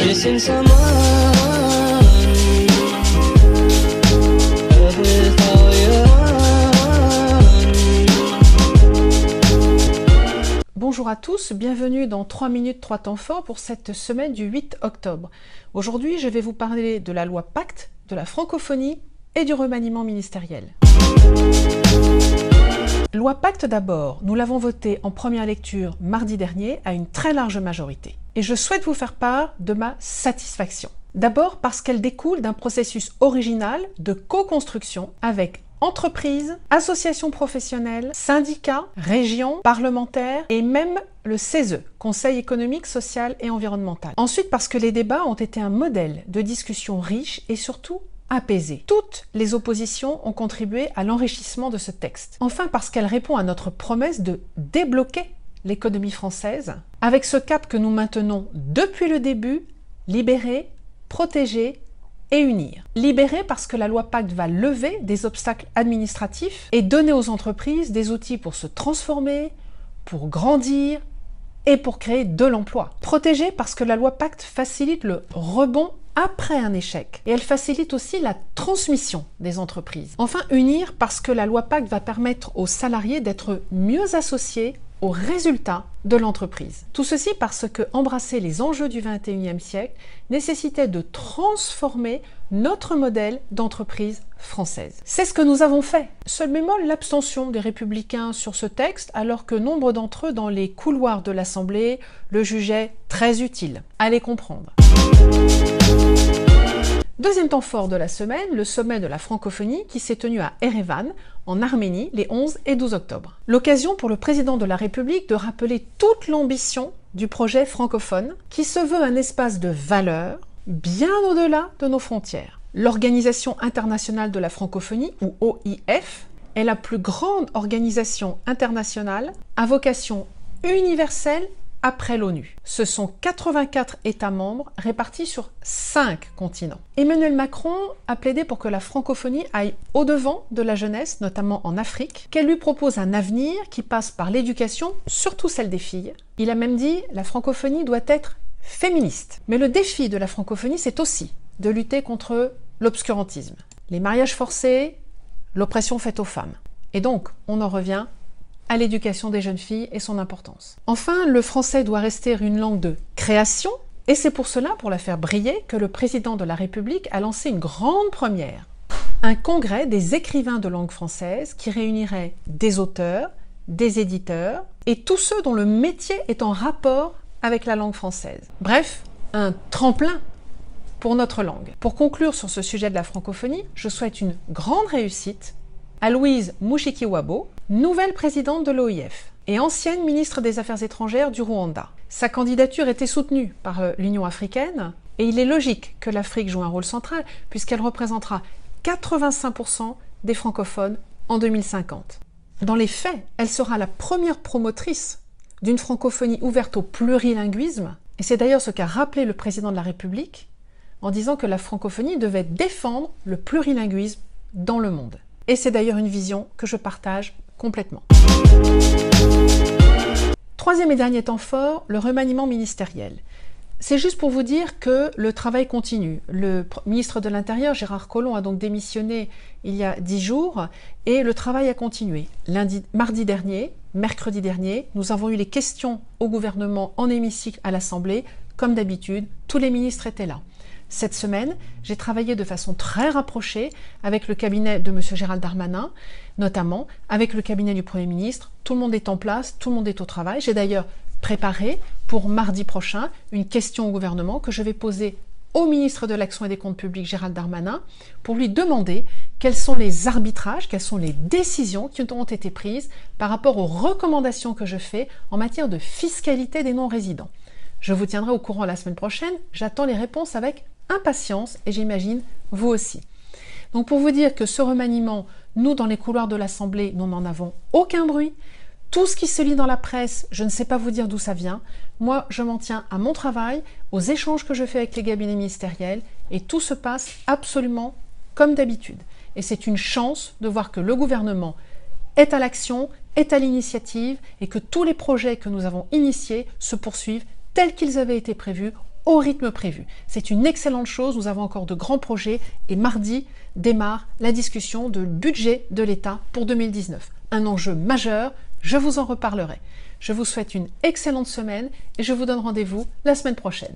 missing someone with all your honey. Bonjour à tous, bienvenue dans 3 minutes 3 temps forts pour cette semaine du 8 octobre. Aujourd'hui, je vais vous parler de la loi Pacte, de la francophonie et du remaniement ministériel. Loi Pacte d'abord, nous l'avons votée en première lecture mardi dernier à une très large majorité. Et je souhaite vous faire part de ma satisfaction. D'abord parce qu'elle découle d'un processus original de co-construction avec entreprises, associations professionnelles, syndicats, régions, parlementaires et même le CESE, Conseil économique, social et environnemental. Ensuite parce que les débats ont été un modèle de discussion riche et surtout apaisée. Toutes les oppositions ont contribué à l'enrichissement de ce texte. Enfin parce qu'elle répond à notre promesse de débloquer l'économie française avec ce cap que nous maintenons depuis le début, libérer, protéger et unir. Libérer parce que la loi Pacte va lever des obstacles administratifs et donner aux entreprises des outils pour se transformer, pour grandir et pour créer de l'emploi. Protéger parce que la loi Pacte facilite le rebond après un échec. Et elle facilite aussi la transmission des entreprises. Enfin, unir parce que la loi Pacte va permettre aux salariés d'être mieux associés aux résultats de l'entreprise. Tout ceci parce que embrasser les enjeux du XXIe siècle nécessitait de transformer notre modèle d'entreprise française. C'est ce que nous avons fait. Seul bémol, l'abstention des Républicains sur ce texte, alors que nombre d'entre eux dans les couloirs de l'Assemblée le jugeaient très utile. Allez comprendre. Deuxième temps fort de la semaine, le sommet de la francophonie qui s'est tenu à Erevan, en Arménie, les 11 et 12 octobre. L'occasion pour le président de la République de rappeler toute l'ambition du projet francophone qui se veut un espace de valeurs bien au-delà de nos frontières. L'Organisation internationale de la francophonie, ou OIF, est la plus grande organisation internationale à vocation universelle après l'ONU. Ce sont 84 États membres répartis sur 5 continents. Emmanuel Macron a plaidé pour que la francophonie aille au-devant de la jeunesse, notamment en Afrique, qu'elle lui propose un avenir qui passe par l'éducation, surtout celle des filles. Il a même dit « la francophonie doit être féministe ». Mais le défi de la francophonie, c'est aussi de lutter contre l'obscurantisme, les mariages forcés, l'oppression faite aux femmes. Et donc, on en revient à l'éducation des jeunes filles et son importance. Enfin, le français doit rester une langue de création, et c'est pour cela, pour la faire briller, que le président de la République a lancé une grande première, un congrès des écrivains de langue française qui réunirait des auteurs, des éditeurs, et tous ceux dont le métier est en rapport avec la langue française. Bref, un tremplin pour notre langue. Pour conclure sur ce sujet de la francophonie, je souhaite une grande réussite à Louise Mushikiwabo, nouvelle présidente de l'OIF et ancienne ministre des Affaires étrangères du Rwanda. Sa candidature était soutenue par l'Union africaine et il est logique que l'Afrique joue un rôle central puisqu'elle représentera 85% des francophones en 2050. Dans les faits, elle sera la première promotrice d'une francophonie ouverte au plurilinguisme et c'est d'ailleurs ce qu'a rappelé le président de la République en disant que la francophonie devait défendre le plurilinguisme dans le monde. Et c'est d'ailleurs une vision que je partage complètement. Troisième et dernier temps fort, le remaniement ministériel. C'est juste pour vous dire que le travail continue. Le ministre de l'Intérieur, Gérard Collomb, a donc démissionné il y a 10 jours et le travail a continué. Mardi dernier, mercredi dernier, nous avons eu les questions au gouvernement en hémicycle à l'Assemblée. Comme d'habitude, tous les ministres étaient là. Cette semaine, j'ai travaillé de façon très rapprochée avec le cabinet de M. Gérald Darmanin, notamment avec le cabinet du Premier ministre. Tout le monde est en place, tout le monde est au travail. J'ai d'ailleurs préparé pour mardi prochain une question au gouvernement que je vais poser au ministre de l'Action et des Comptes Publics, Gérald Darmanin, pour lui demander quels sont les arbitrages, quelles sont les décisions qui ont été prises par rapport aux recommandations que je fais en matière de fiscalité des non-résidents. Je vous tiendrai au courant la semaine prochaine. J'attends les réponses avec impatience et j'imagine vous aussi. Donc pour vous dire que ce remaniement, nous dans les couloirs de l'Assemblée, nous n'en avons aucun bruit. Tout ce qui se lit dans la presse, je ne sais pas vous dire d'où ça vient. Moi, je m'en tiens à mon travail, aux échanges que je fais avec les cabinets ministériels et tout se passe absolument comme d'habitude. Et c'est une chance de voir que le gouvernement est à l'action, est à l'initiative et que tous les projets que nous avons initiés se poursuivent tels qu'ils avaient été prévus au rythme prévu. C'est une excellente chose, nous avons encore de grands projets et mardi démarre la discussion de budget de l'État pour 2019. Un enjeu majeur, je vous en reparlerai. Je vous souhaite une excellente semaine et je vous donne rendez-vous la semaine prochaine.